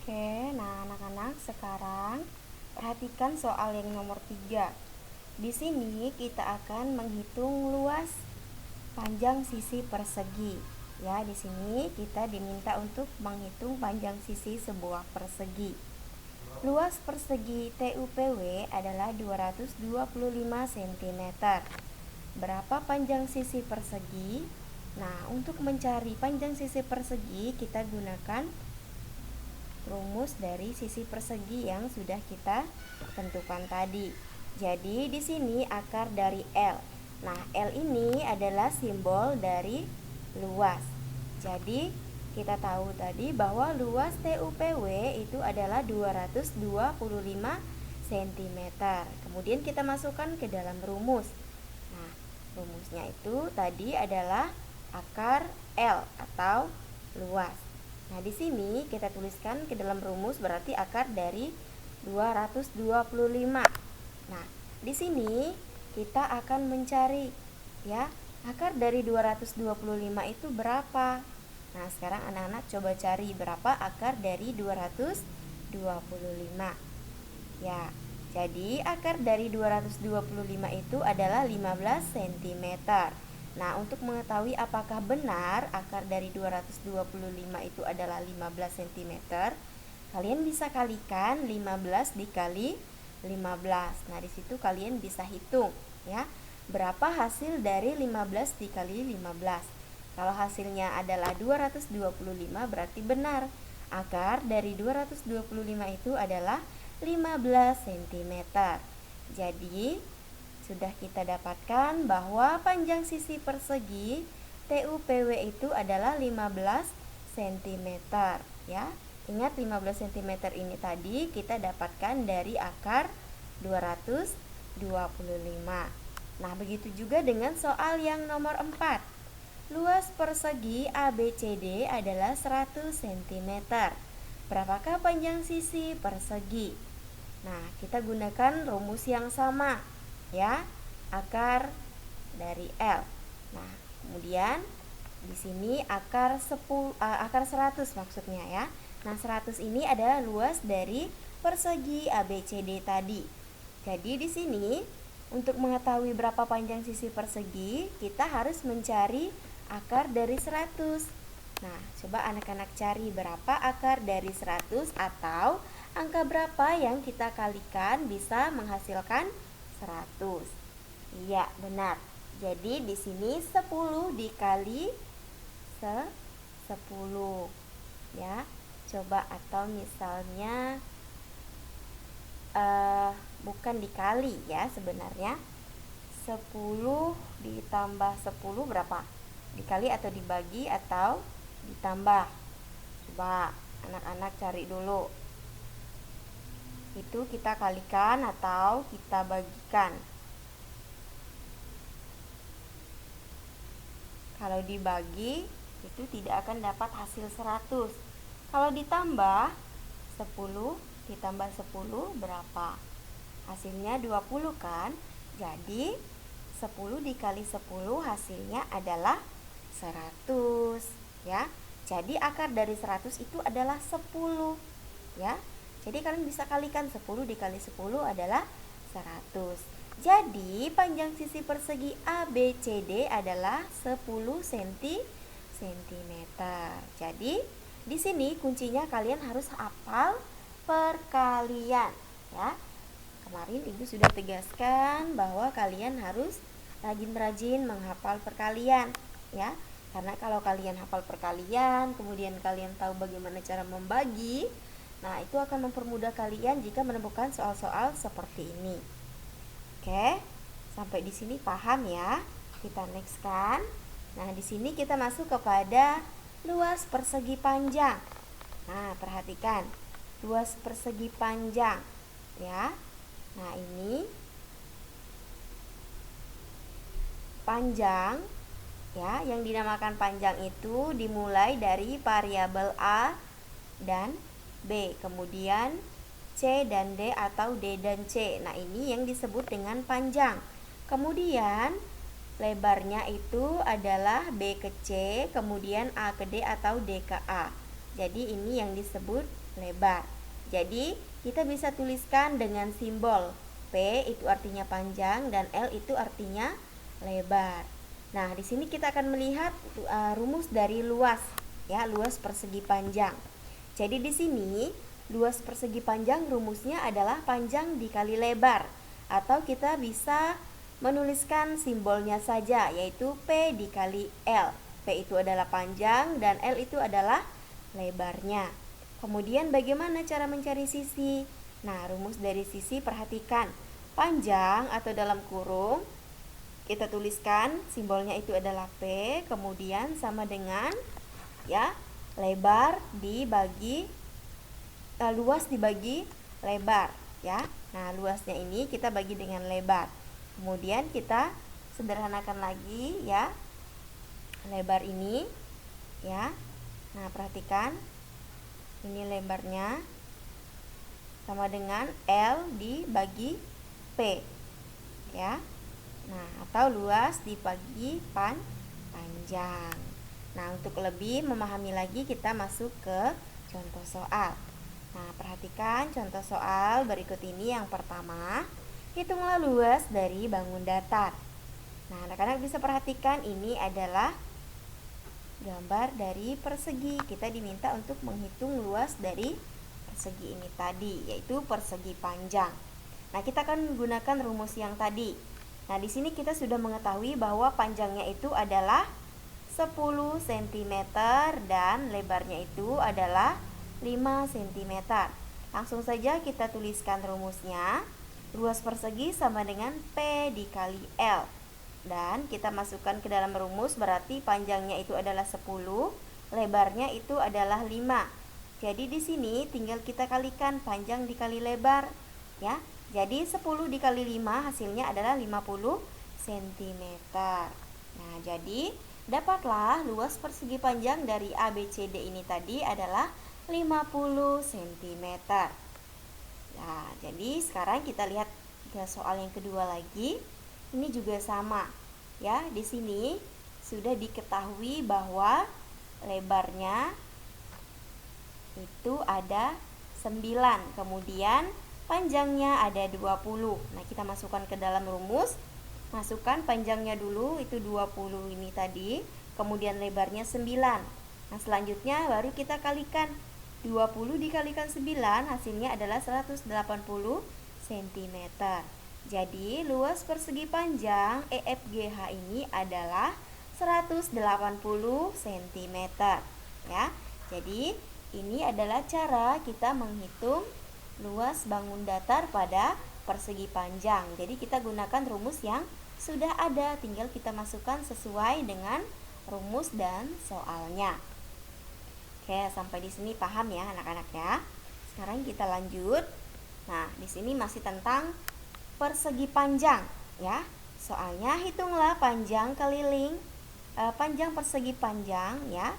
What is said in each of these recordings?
Oke, nah anak-anak sekarang perhatikan soal yang nomor 3. Di sini kita akan menghitung luas panjang sisi persegi. Ya, di sini kita diminta untuk menghitung panjang sisi sebuah persegi. Luas persegi TUPW adalah 225 cm. Berapa panjang sisi persegi? Nah, untuk mencari panjang sisi persegi kita gunakan rumus dari sisi persegi yang sudah kita tentukan tadi. Jadi di sini akar dari L. Nah, L ini adalah simbol dari luas. Jadi kita tahu tadi bahwa luas TUPW itu adalah 225 cm. Kemudian kita masukkan ke dalam rumus. Nah, rumusnya itu tadi adalah akar L atau luas. Nah, di sini kita tuliskan ke dalam rumus berarti akar dari 225. Nah, di sini kita akan mencari ya, akar dari 225 itu berapa? Nah, sekarang anak-anak coba cari berapa akar dari 225. Ya, jadi akar dari 225 itu adalah 15 cm. Nah, untuk mengetahui apakah benar akar dari 225 itu adalah 15 cm, kalian bisa kalikan 15 dikali 15. Nah, di situ kalian bisa hitung ya, berapa hasil dari 15 dikali 15. Kalau hasilnya adalah 225 berarti benar. Akar dari 225 itu adalah 15 cm. Jadi sudah kita dapatkan bahwa panjang sisi persegi TUPW itu adalah 15 cm ya. Ingat 15 cm ini tadi kita dapatkan dari akar 225. Nah, begitu juga dengan soal yang nomor 4. Luas persegi ABCD adalah 100 cm. Berapakah panjang sisi persegi? Nah, kita gunakan rumus yang sama ya, akar dari L. Nah, kemudian di sini akar 100 maksudnya ya. Nah, 100 ini adalah luas dari persegi ABCD tadi. Jadi di sini untuk mengetahui berapa panjang sisi persegi, kita harus mencari akar dari 100. Nah, coba anak-anak cari berapa akar dari 100 atau angka berapa yang kita kalikan bisa menghasilkan 100. Iya, benar. Jadi di sini 10 dikali 10 ya. Coba atau misalnya bukan dikali ya sebenarnya. 10 ditambah 10 berapa? Dikali atau dibagi atau ditambah? Coba anak-anak cari dulu. Itu kita kalikan atau kita bagikan. Kalau dibagi itu tidak akan dapat hasil 100. Kalau ditambah 10 ditambah 10 berapa? Hasilnya 20 kan? Jadi 10 dikali 10 hasilnya adalah 100 ya. Jadi akar dari 100 itu adalah 10 ya. Jadi kalian bisa kalikan 10 dikali 10 adalah 100. Jadi panjang sisi persegi ABCD adalah 10 cm. Jadi di sini kuncinya kalian harus hafal perkalian ya. Kemarin Ibu sudah tegaskan bahwa kalian harus rajin-rajin menghafal perkalian ya. Karena kalau kalian hafal perkalian, kemudian kalian tahu bagaimana cara membagi, nah, itu akan mempermudah kalian jika menemukan soal-soal seperti ini. Oke, sampai di sini paham ya? Kita next kan. Nah, di sini kita masuk kepada luas persegi panjang. Nah, perhatikan. Luas persegi panjang ya. Nah, ini panjang ya, yang dinamakan panjang itu dimulai dari variabel A dan B, kemudian C dan D atau D dan C. Nah, ini yang disebut dengan panjang. Kemudian lebarnya itu adalah B ke C, kemudian A ke D atau D ke A. Jadi ini yang disebut lebar. Jadi kita bisa tuliskan dengan simbol P itu artinya panjang dan L itu artinya lebar. Nah, di sini kita akan melihat rumus dari luas, ya, luas persegi panjang. Jadi di sini luas persegi panjang rumusnya adalah panjang dikali lebar, atau kita bisa menuliskan simbolnya saja, yaitu P dikali L. P itu adalah panjang dan L itu adalah lebarnya. Kemudian bagaimana cara mencari sisi? Nah, rumus dari sisi perhatikan. Panjang atau dalam kurung kita tuliskan simbolnya itu adalah P, kemudian sama dengan, ya, lebar dibagi luas dibagi lebar, ya. Nah, luasnya ini kita bagi dengan lebar. Kemudian kita sederhanakan lagi, ya. Lebar ini, ya. Nah, perhatikan. Ini lebarnya sama dengan L dibagi P, ya. Nah, atau luas dibagi panjang. Nah, untuk lebih memahami lagi kita masuk ke contoh soal. Nah, perhatikan contoh soal berikut ini. Yang pertama, hitunglah luas dari bangun datar. Nah, anak-anak bisa perhatikan ini adalah gambar dari persegi. Kita diminta untuk menghitung luas dari persegi ini tadi, yaitu persegi panjang. Nah, kita akan menggunakan rumus yang tadi. Nah, di sini kita sudah mengetahui bahwa panjangnya itu adalah 10 cm dan lebarnya itu adalah 5 cm. Langsung saja kita tuliskan rumusnya. Luas persegi sama dengan P dikali L. Dan kita masukkan ke dalam rumus, berarti panjangnya itu adalah 10, lebarnya itu adalah 5. Jadi di sini tinggal kita kalikan panjang dikali lebar, ya. Jadi 10 dikali 5 hasilnya adalah 50 cm. Nah, jadi dapatlah luas persegi panjang dari ABCD ini tadi adalah 50 cm. Nah, jadi sekarang kita lihat ke soal yang kedua lagi. Ini juga sama, ya. Di sini sudah diketahui bahwa lebarnya itu ada 9, kemudian panjangnya ada 20. Nah, kita masukkan ke dalam rumus. Masukkan panjangnya dulu, itu 20 ini tadi. Kemudian lebarnya 9. Nah, selanjutnya baru kita kalikan. 20 dikalikan 9 hasilnya adalah 180 cm. Jadi, luas persegi panjang EFGH ini adalah 180 cm, ya. Jadi, ini adalah cara kita menghitung luas bangun datar pada persegi panjang. Jadi kita gunakan rumus yang sudah ada, tinggal kita masukkan sesuai dengan rumus dan soalnya. Oke, sampai di sini paham ya anak-anak ya. Sekarang kita lanjut. Nah, di sini masih tentang persegi panjang, ya. Soalnya hitunglah panjang panjang persegi panjang, ya,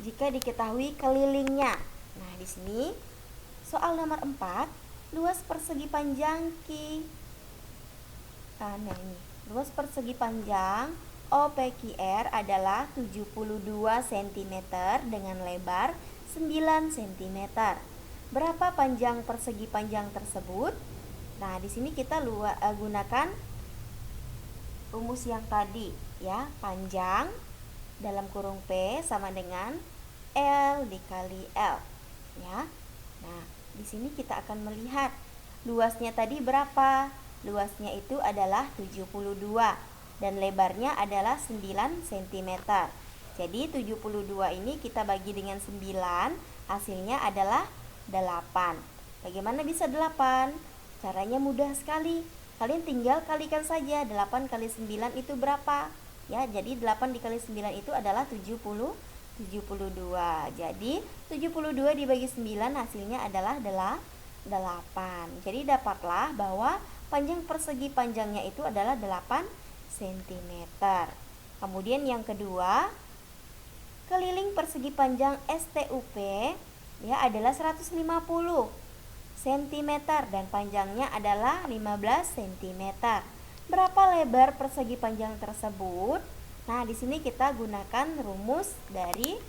jika diketahui kelilingnya. Nah, di sini soal nomor 4, luas persegi panjang luas persegi panjang OPQR adalah 72 cm dengan lebar 9 cm. Berapa panjang persegi panjang tersebut? Nah, di sini kita gunakan rumus yang tadi, ya. Panjang dalam kurung P sama dengan L dikali L, ya. Nah, di sini kita akan melihat luasnya tadi berapa? Luasnya itu adalah 72 dan lebarnya adalah 9 cm. Jadi 72 ini kita bagi dengan 9, hasilnya adalah 8. Bagaimana bisa 8? Caranya mudah sekali. Kalian tinggal kalikan saja, 8 kali 9 itu berapa? Ya, jadi 8 dikali 9 itu adalah 72. Jadi 72 dibagi 9 hasilnya adalah 8. Jadi dapatlah bahwa panjang persegi panjangnya itu adalah 8 cm. Kemudian yang kedua, keliling persegi panjang STUP, ya, adalah 150 cm dan panjangnya adalah 15 cm. Berapa lebar persegi panjang tersebut? Nah, di sini kita gunakan rumus dari